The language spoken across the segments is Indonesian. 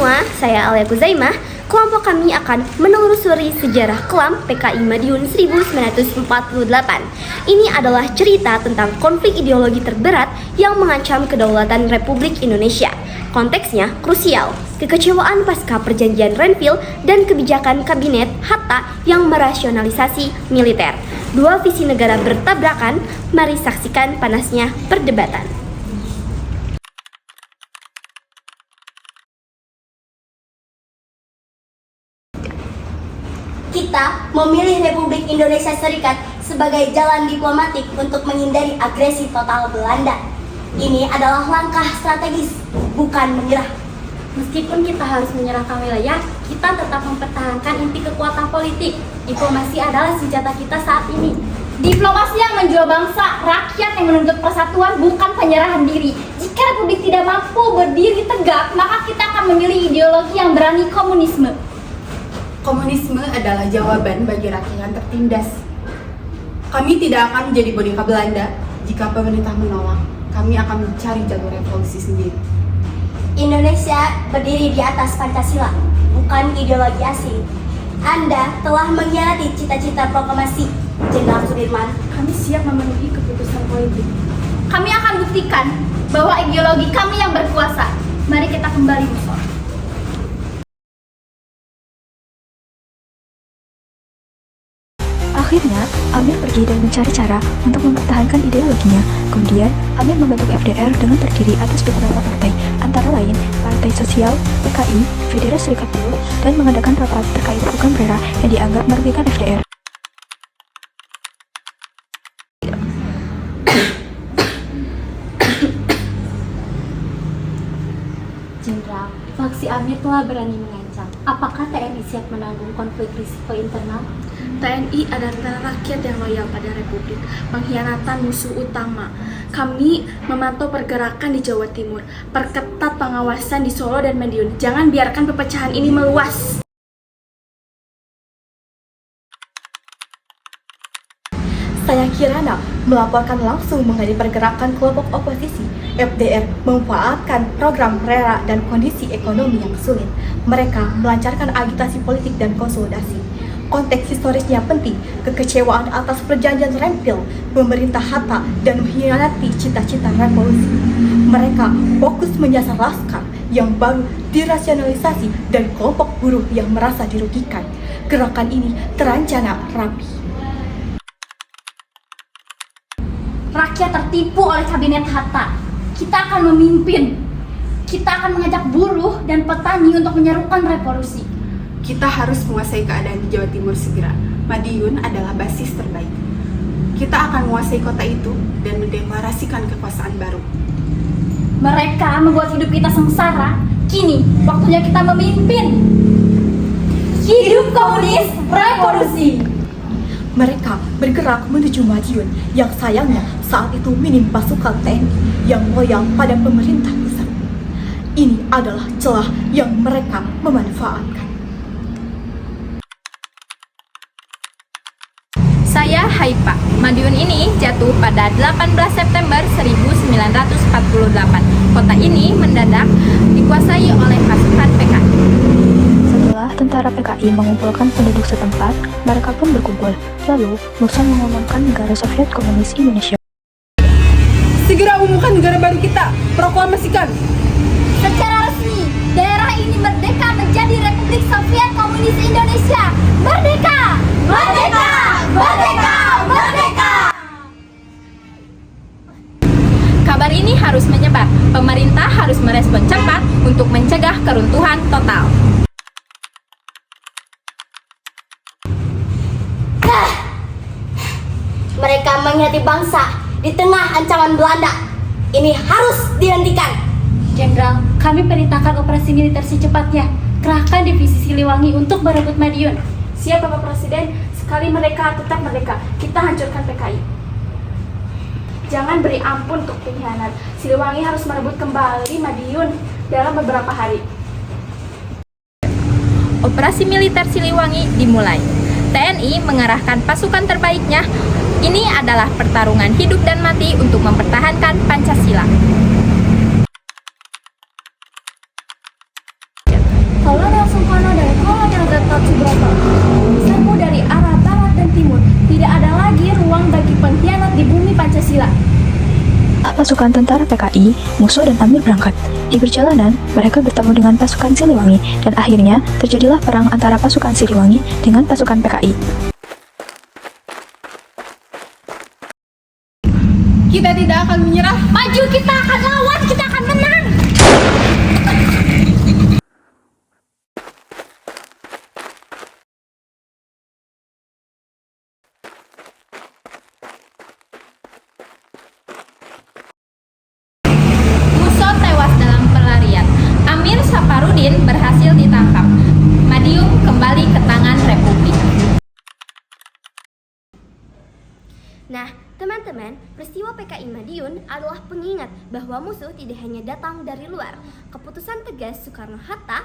semua, saya Alia Kuzaimah. Kelompok kami akan menelusuri sejarah kelam PKI Madiun 1948. Ini adalah cerita tentang konflik ideologi terberat yang mengancam kedaulatan Republik Indonesia. Konteksnya krusial, kekecewaan pasca perjanjian Renville dan kebijakan kabinet Hatta yang merasionalisasi militer. Dua visi negara bertabrakan, mari saksikan panasnya perdebatan. Kita memilih Republik Indonesia Serikat sebagai jalan diplomatik untuk menghindari agresi total Belanda. Ini adalah langkah strategis, bukan menyerah. Meskipun kita harus menyerahkan wilayah, kita tetap mempertahankan inti kekuatan politik. Diplomasi adalah senjata kita saat ini. Diplomasi yang menjual bangsa, rakyat yang menuntut persatuan, bukan penyerahan diri. Jika Republik tidak mampu berdiri tegak, maka kita akan memilih ideologi yang berani komunisme. Komunisme adalah jawaban bagi rakyat yang tertindas. Kami tidak akan menjadi boneka Belanda. Jika pemerintah menolak, kami akan mencari jalur revolusi sendiri. Indonesia berdiri di atas Pancasila, bukan ideologi asing. Anda telah mengkhianati cita-cita proklamasi Jenderal Sudirman. Kami siap memenuhi keputusan politik. Kami akan buktikan bahwa ideologi kami yang berkuasa. Mari kita kembali musyawarah. Akhirnya, Amir pergi dan mencari cara untuk mempertahankan ideologinya. Kemudian, Amir membentuk FDR dengan terdiri atas beberapa partai, antara lain Partai Sosial, PKI, Federasi Serikat Buruh, dan mengadakan rapat terkait program Brera yang dianggap merugikan FDR. Jenderal, faksi Amir telah berani mengancam. Apakah TNI siap menanggung konflik risiko internal? TNI adalah rakyat yang loyal pada Republik, pengkhianatan musuh utama. Kami memantau pergerakan di Jawa Timur, perketat pengawasan di Solo dan Madiun. Jangan biarkan perpecahan ini meluas. Saya Kirana melaporkan langsung mengenai pergerakan kelompok oposisi. FDR memanfaatkan program Brera dan kondisi ekonomi yang sulit. Mereka melancarkan agitasi politik dan konsolidasi. Konteks historisnya penting, kekecewaan atas perjanjian Renville, pemerintah Hatta, dan mengkhianati cita-cita revolusi. Mereka fokus menyasar laskar yang baru dirasionalisasi dan kelompok buruh yang merasa dirugikan. Gerakan ini terancana rapi. Rakyat tertipu oleh kabinet Hatta. Kita akan memimpin. Kita akan mengajak buruh dan petani untuk menyerukan revolusi. Kita harus menguasai keadaan di Jawa Timur segera. Madiun adalah basis terbaik. Kita akan menguasai kota itu dan mendeklarasikan kekuasaan baru. Mereka membuat hidup kita sengsara. Kini waktunya kita memimpin. Hidup komunis revolusi. Mereka bergerak menuju Madiun yang sayangnya saat itu minim pasukan TNI yang loyal pada pemerintah pusat. Ini adalah celah yang mereka memanfaatkan. Saya Haifa. Madiun ini jatuh pada 18 September 1948. Kota ini mendadak dikuasai oleh pasukan PKI. Setelah tentara PKI mengumpulkan penduduk setempat, mereka pun berkumpul. Lalu, Nixon mengumumkan negara Soviet Komunis Indonesia. Segera umumkan negara baru kita, proklamasikan. Secara resmi, daerah ini merdeka menjadi Republik Soviet Komunis Indonesia. Merdeka! Merdeka! Merdeka! Merdeka! Kabar ini harus menyebar. Pemerintah harus merespon cepat untuk mencegah keruntuhan total. Mereka mengkhianati bangsa di tengah ancaman Belanda. Ini harus dihentikan. Jenderal, kami perintahkan operasi militer secepatnya. Kerahkan divisi Siliwangi untuk merebut Madiun. Siap Bapak Presiden, sekali mereka tetap merdeka, kita hancurkan PKI. Jangan beri ampun untuk pengkhianat. Siliwangi harus merebut kembali Madiun dalam beberapa hari. Operasi militer Siliwangi dimulai. TNI mengerahkan pasukan terbaiknya. Ini adalah pertarungan hidup dan mati untuk mempertahankan Pancasila. Pancasila. Pasukan tentara PKI, Musuh dan Amir berangkat. Di perjalanan, mereka bertemu dengan pasukan Siliwangi dan akhirnya terjadilah perang antara pasukan Siliwangi dengan pasukan PKI. Kita tidak akan menyerah. Maju, kita akan lawan, kita akan menang. Musuh tewas dalam pelarian. Amir Saparudin berhasil ditangkap. Madiun kembali ke tangan Republik. Nah, teman-teman, peristiwa PKI Madiun adalah pengingat bahwa musuh tidak hanya datang dari luar. Keputusan tegas Soekarno-Hatta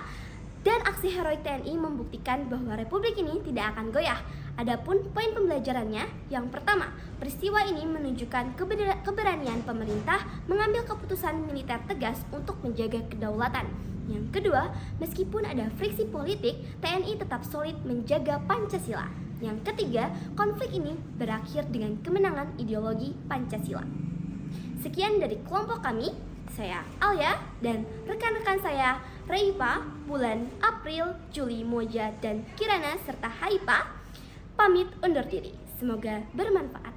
dan aksi heroik TNI membuktikan bahwa Republik ini tidak akan goyah. Adapun poin pembelajarannya, yang pertama, peristiwa ini menunjukkan keberanian pemerintah mengambil keputusan militer tegas untuk menjaga kedaulatan. Yang kedua, meskipun ada friksi politik, TNI tetap solid menjaga Pancasila. Yang ketiga, konflik ini berakhir dengan kemenangan ideologi Pancasila. Sekian dari kelompok kami, saya Alia dan rekan-rekan saya Reipa, Bulan, April, Juli, Moja, dan Kirana serta Haipa pamit undur diri. Semoga bermanfaat.